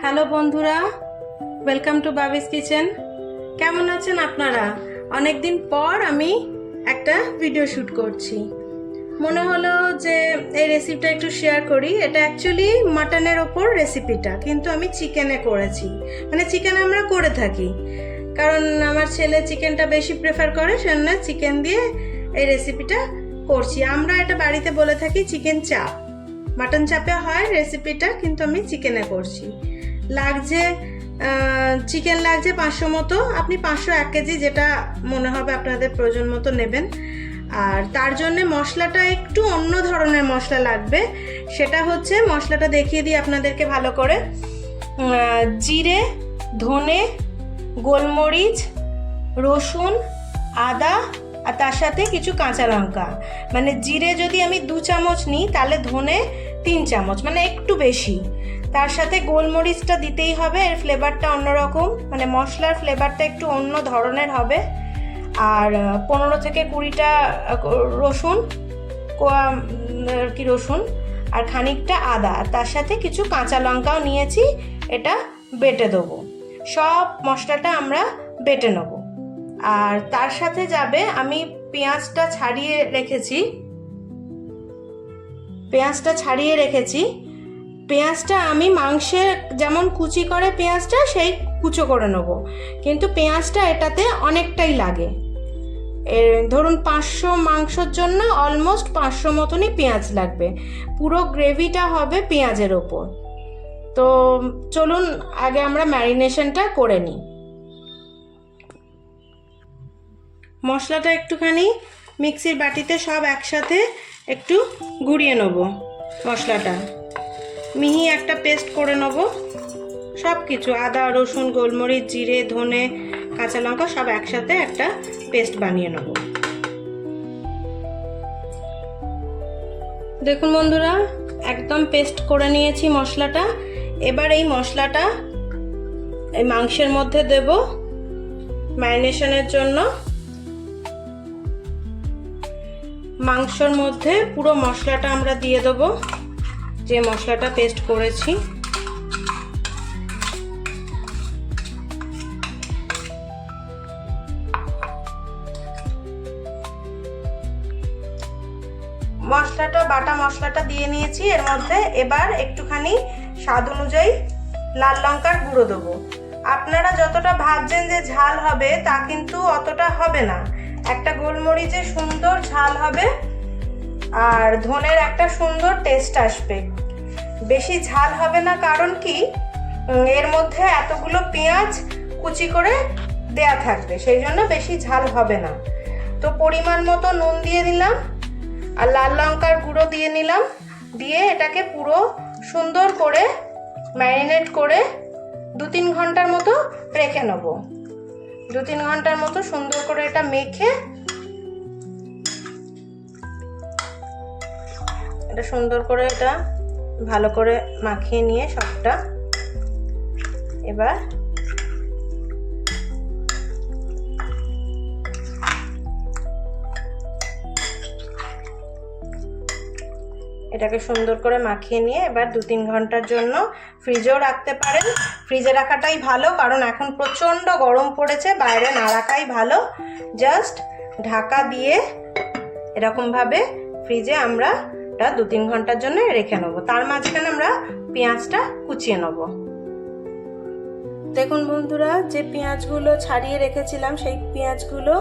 Hello বন্ধুরা, welcome to বাবিস kitchen. কেমন আছেন আপনারা? অনেক দিন পর আমি একটা ভিডিও শ্যুট করছি। মনে হলো যে এই রেসিপিটা একটু শেয়ার করি। এটা অ্যাকচুয়ালি মাটনের ওপর রেসিপিটা, কিন্তু আমি চিকেনে করেছি। মানে চিকেন আমরা করে থাকি, কারণ আমার ছেলে চিকেনটা বেশি প্রেফার করে, সেজন্য চিকেন দিয়ে এই রেসিপিটা করছি। আমরা এটা বাড়িতে বলে থাকি চিকেন চাপ। মাটন চাপে হয় রেসিপিটা, কিন্তু আমি চিকেনে করছি। লাগছে চিকেন লাগছে 500 মতো। আপনি 500 1 কেজি যেটা মনে হবে আপনাদের প্রয়োজন মতো নেবেন। আর তার জন্য মশলাটা একটু অন্য ধরনের মশলা লাগবে। সেটা হচ্ছে, মশলাটা দেখিয়ে দিই আপনাদেরকে ভালো করে। জিরে, ধনে, গোলমরিচ, রসুন, আদা, আর তার সাথে কিছু কাঁচা লঙ্কা। মানে জিরে যদি আমি 2 চামচ নিই, তাহলে ধনে 3 চামচ, মানে একটু বেশি। তার সাথে গোলমরিচটা দিতেই হবে, এর ফ্লেভারটা অন্যরকম, মানে মশলার ফ্লেভারটা একটু অন্য ধরনের হবে। আর 15 থেকে 20টা রসুন, রসুন আর খানিকটা আদা, তার সাথে কিছু কাঁচা লঙ্কাও নিয়েছি। এটা বেটে দেবো। সব মশলাটা আমরা বেটে নেব। আর তার সাথে যাবে, আমি পেঁয়াজটা ছাড়িয়ে রেখেছি। পেঁয়াজটা আমি মাংসে যেমন কুচি করে পেঁয়াজটা, সেই কুচো করে নেব, কিন্তু পেঁয়াজটা এটাতে অনেকটাই লাগে। ধরুন 500 মাংসর জন্য অলমোস্ট 500 মতনই পেঁয়াজ লাগবে। পুরো গ্রেভিটা হবে পেঁয়াজের ওপর। তো চলুন আগে আমরা ম্যারিনেশনটা করে নিই। মশলাটা একটুখানি মিক্সির বাটিতে সব একসাথে একটু গুঁড়িয়ে নেব। মশলাটা মিহি একটা পেস্ট করে নেব। সব কিছু আদা, রসুন, গোলমরিচ, জিরে, ধনে, কাঁচা লঙ্কা সব একসাথে একটা পেস্ট বানিয়ে নেব। দেখুন বন্ধুরা, একদম পেস্ট করে নিয়েছি মশলাটা। এবার এই মশলাটা এই মাংসের মধ্যে দেব ম্যারিনেশনের জন্য। মাংসর মধ্যে পুরো মশলাটা আমরা দিয়ে দেবো, যে মশলাটা পেস্ট করেছি। বাটা মশলাটা দিয়ে নিয়েছি এর মধ্যে। এবার একটুখানি স্বাদ অনুযায়ী লাল লঙ্কার গুঁড়ো দেবো। আপনারা যতটা ভাবছেন যে ঝাল হবে, তা কিন্তু অতটা হবে না। একটা গোলমরিচের সুন্দর ঝাল হবে, আর ধনের একটা সুন্দর টেস্ট আসবে। বেশি ঝাল হবে না, কারণ কি এর মধ্যে এতগুলো পেঁয়াজ কুচি করে দেয়া থাকবে, সেই জন্য বেশি ঝাল হবে না। তো পরিমাণ মতো নুন দিয়ে দিলাম, আর লাল লঙ্কার গুঁড়ো দিয়ে নিলাম। দিয়ে এটাকে পুরো সুন্দর করে ম্যারিনেট করে 2-3 ঘন্টার মতো রেখে নেব। 2-3 ঘন্টার মতো সুন্দর করে এটা মেখে, এটা সুন্দর করে এটা ভালো করে মাখিয়ে নিয়ে সবটা, এবার এটাকে সুন্দর করে মাখিয়ে নিয়ে এবার 2-3 ঘন্টার জন্য ফ্রিজেও রাখতে পারেন। ফ্রিজে রাখাটাই ভালো, কারণ এখন প্রচণ্ড গরম পড়েছে, বাইরে না রাখাই ভালো। জাস্ট ঢাকা দিয়ে এরকমভাবে ফ্রিজে আমরা এটা 2-3 ঘন্টার জন্য রেখে নেবো। তার মাঝখানে আমরা পেঁয়াজটা কুচিয়ে নেব। দেখুন বন্ধুরা, যে পেঁয়াজগুলো ছাড়িয়ে রেখেছিলাম, সেই পেঁয়াজগুলো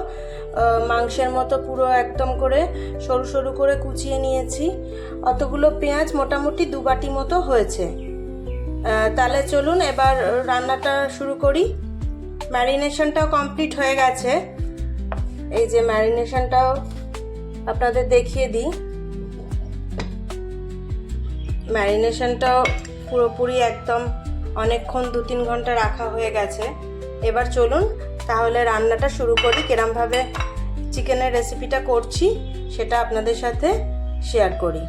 মাংসের মতো পুরো একদম করে সরু সরু করে কুচিয়ে নিয়েছি। অতগুলো পেঁয়াজ মোটামুটি 2 বাটি মতো হয়েছে। তাহলে চলুন এবার রান্নাটা শুরু করি। ম্যারিনেশনটাও কমপ্লিট হয়ে গেছে। এই যে ম্যারিনেশনটাও আপনাদের দেখিয়ে দিই। ম্যারিনেশনটাও পুরোপুরি একদম অনেকক্ষণ 2-3 ঘন্টা রাখা হয়ে গেছে। এবার চলুন তাহলে রান্নাটা শুরু করি। কিরমভাবে চিকেনের রেসিপিটা করছি সেটা আপনাদের সাথে শেয়ার করি।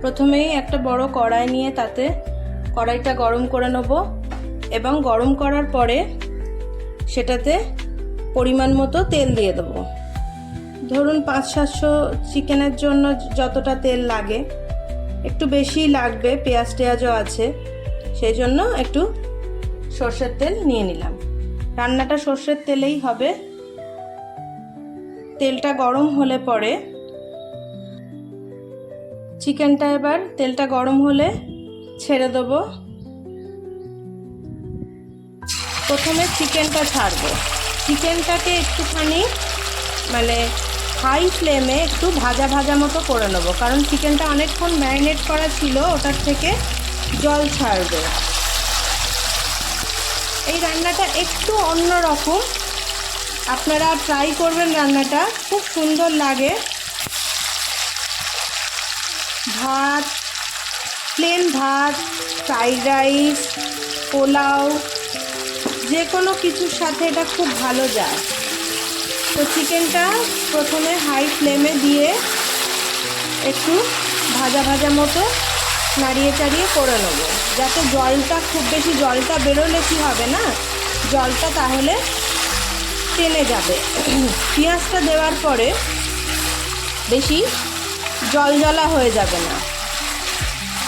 প্রথমেই একটা বড় কড়াই নিয়ে তাতে কড়াইটা গরম করে নেব, এবং গরম করার পরে সেটাতে পরিমাণ মতো তেল দিয়ে দেবো। ধরুন 500-700 চিকেনের জন্য যতটা তেল লাগে একটু বেশি লাগবে, পেঁয়াজ টেয়াজও আছে, সেই জন্য একটু সর্ষের তেল নিয়ে নিলাম। রান্নাটা সর্ষের তেলেই হবে। তেলটা গরম হলে পরে চিকেনটা, এবার তেলটা গরম হলে ছেড়ে দেবো। প্রথমে চিকেনটা ছাড়বো। চিকেনটাকে একটুখানি মানে হাই ফ্লেমে একটু ভাজা ভাজা মতো করে নেবো, কারণ চিকেনটা অনেকক্ষণ ম্যারিনেট করা ছিল, ওটার থেকে জল ছাড়বে। এই রান্নাটা একটু অন্যরকম, আপনারা ট্রাই করবেন, রান্নাটা খুব সুন্দর লাগে। ভাত, প্লেন ভাত, ফ্রাইড রাইস, পোলাও, যে কোনো কিছুর সাথে এটা খুব ভালো যায়। তো চিকেনটা প্রথমে হাই ফ্লেমে দিয়ে একটু ভাজা ভাজা মতো নাড়িয়ে চাড়িয়ে করে নেব, যাতে জলটা, খুব বেশি জলটা বেরোলে কি হবে না, জলটা তাহলে টেনে যাবে। পেঁয়াজটা দেওয়ার পরে বেশি জলজলা হয়ে যাবে না,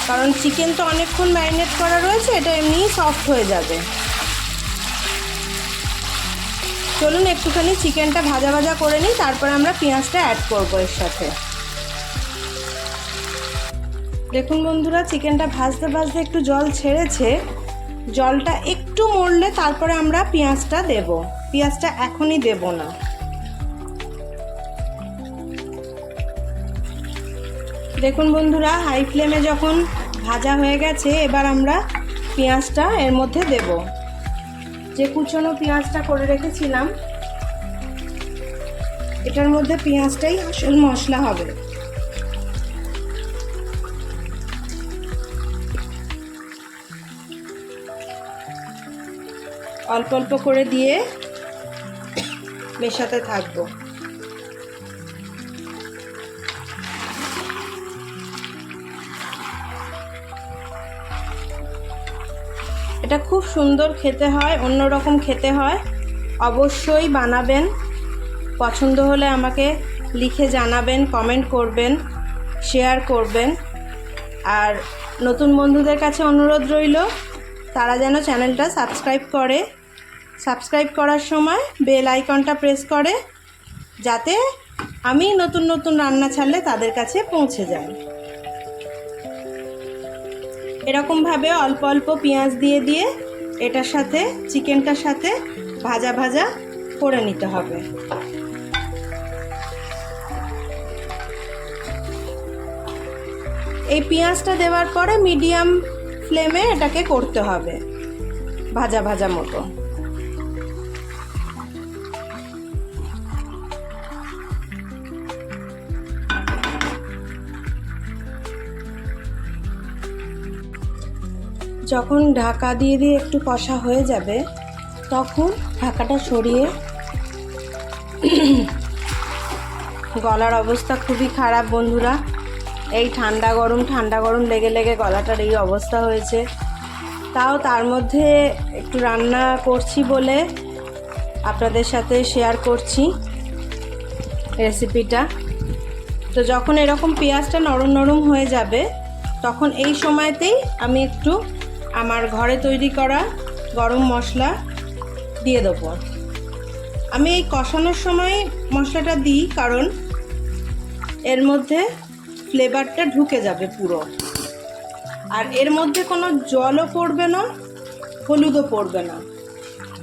কারণ চিকেন তো অনেকক্ষণ ম্যারিনেট করা রয়েছে, এটা এমনিই সফট হয়ে যাবে। চলুন একটুখানি চিকেনটা ভাজা ভাজা করে নিই, তারপর আমরা পেঁয়াজটা অ্যাড করবো এর সাথে। দেখুন বন্ধুরা, চিকেনটা ভাজতে ভাজতে একটু জল ছেড়েছে। জলটা একটু মরলে তারপরে আমরা পেঁয়াজটা দেব। পেঁয়াজটা এখনই দেব না। দেখুন বন্ধুরা, হাই ফ্লেমে যখন ভাজা হয়ে গেছে, এবার আমরা পেঁয়াজটা এর মধ্যে দেব। যে কুচনো পেঁয়াজটা করে রেখেছিলাম, এটার মধ্যে পেঁয়াজটাই আসল মশলা হবে। অল্প অল্প করে দিয়ে মেশাতে থাকবো। এটা খুব সুন্দর খেতে হয়, অন্যরকম খেতে হয়। অবশ্যই বানাবেন। পছন্দ হলে আমাকে লিখে জানাবেন, কমেন্ট করবেন, শেয়ার করবেন। আর নতুন বন্ধুদের কাছে অনুরোধ রইল, তারা যেন চ্যানেলটা সাবস্ক্রাইব করে। সাবস্ক্রাইব করার সময় বেল আইকনটা প্রেস করে, যাতে আমি নতুন নতুন রান্না ছাড়লে তাদের কাছে পৌঁছে যায়। এরকমভাবে অল্প অল্প পেঁয়াজ দিয়ে দিয়ে এটার সাথে, চিকেনটার সাথে ভাজা ভাজা করে নিতে হবে। এই পেঁয়াজটা দেওয়ার পরে মিডিয়াম ফ্লেমে এটাকে করতে হবে ভাজা ভাজা মতো। যখন ঢাকা দিয়ে দিয়ে একটু কষা হয়ে যাবে, তখন ঢাকাটা সরিয়ে, গলার অবস্থা খুবই খারাপ বন্ধুরা। এই ঠান্ডা গরম লেগে লেগে গলাটার এই অবস্থা হয়েছে। তাও তার মধ্যে একটু রান্না করছি বলে আপনাদের সাথে শেয়ার করছি রেসিপিটা। তো যখন এরকম পেঁয়াজটা নরম নরম হয়ে যাবে, তখন এই সময়তেই আমি একটু আমার ঘরে তৈরি করা গরম মশলা দিয়ে দেবো। আমি এই কষানোর সময় মশলাটা দিই, কারণ এর মধ্যে ফ্লেভারটা ঢুকে যাবে পুরো। আর এর মধ্যে কোনো জলও পড়বে না, হলুদও পড়বে না।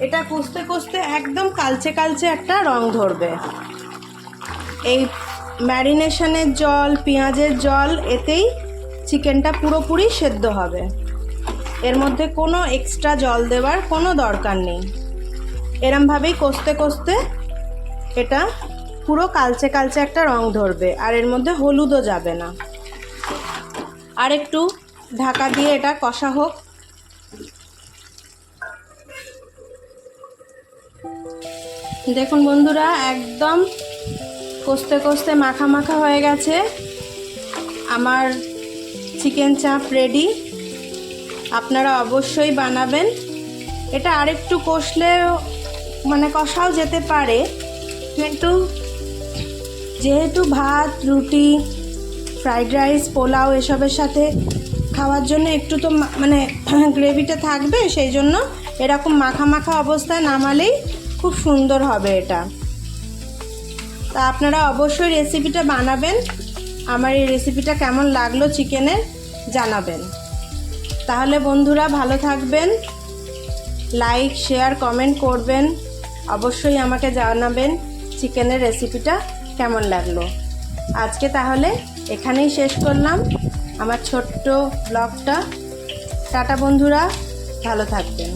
এটা কষতে কষতে একদম কালচে কালচে একটা রং ধরবে। এই ম্যারিনেশনের জল, পেঁয়াজের জল, এতেই চিকেনটা পুরোপুরি সেদ্ধ হবে। এর মধ্যে কোনো এক্সট্রা জল দেওয়ার কোনো দরকার নেই। এরমভাবেই কষতে কষতে এটা পুরো কালচে কালচে একটা রং ধরবে, আর এর মধ্যে হলুদও যাবে না। আর একটু ঢাকা দিয়ে এটা কষা হোক। দেখুন বন্ধুরা, একদম কষতে কষতে মাখা মাখা হয়ে গেছে। আমার চিকেন চাপ রেডি। আপনারা অবশ্যই বানাবেন। এটা আরেকটু কষলে, মানে কষাও যেতে পারে, কিন্তু যেহেতু ভাত, রুটি ফ্রাইড রাইস, পোলাও এসবের সাথে খাওয়ার জন্য একটু তো মানে গ্রেভিটা থাকবে, সেই জন্য এরকম মাখা মাখা অবস্থায় নামালেই খুব সুন্দর হবে এটা। তা আপনারা অবশ্যই রেসিপিটা বানাবেন, আমার এই রেসিপিটা কেমন লাগলো চিকেনের জানাবেন। তাহলে বন্ধুরা ভালো থাকবেন, লাইক শেয়ার কমেন্ট করবেন, অবশ্যই আমাকে জানাবেন চিকেনের রেসিপিটা কেমন লাগলো। আজকে তাহলে এখানেই শেষ করলাম আমার ছোট্ট ব্লগটা। টাটা বন্ধুরা, ভালো থাকবেন।